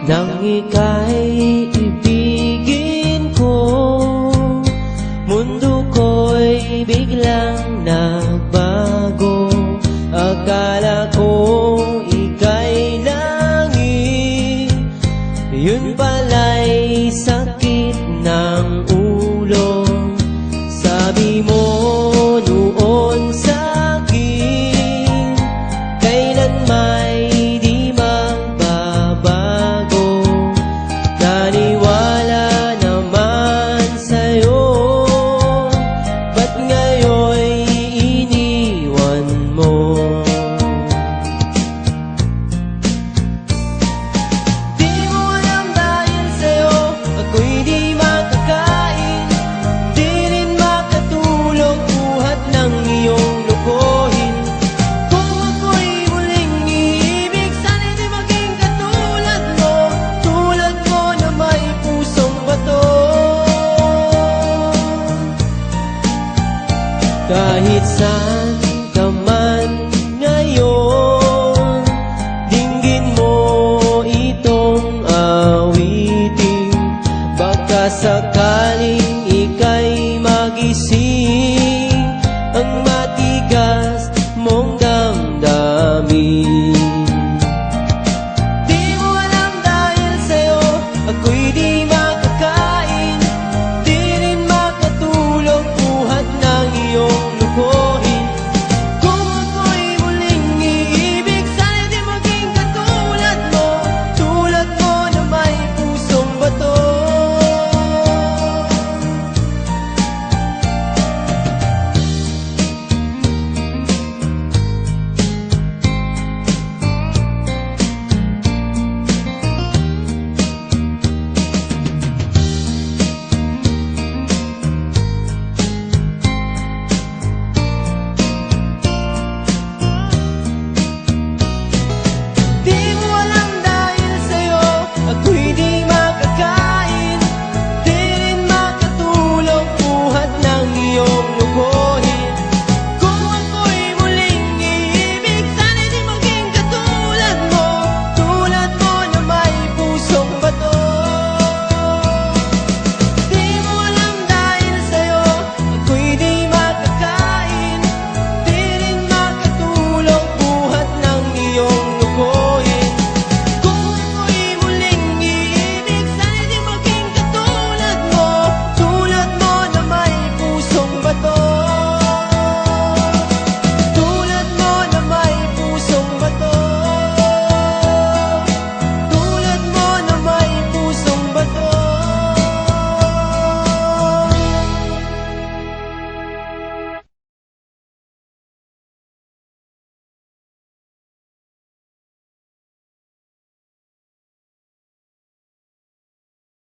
Nang ika'y ibigin ko, mundo ko'y biglang nagbago. Akala ko ika'y langit, yun pala'y sakit ng ulo. Sabi mo noon sa'kin, kailan may di magbabago. Naniwala naman sa'yo, ba't ngayon'y iniwan mo? Di mo alam dahil sa'yo ako'y di makakain, di rin makatulog buhat ng iyong lokohin. Kung ako'y muling iibig, sana'y di maging katulad mo, tulad mo na may pusong bato. Kahit saan ka man ngayon, dinggin mo itong awitin. Baka sakaling ika'y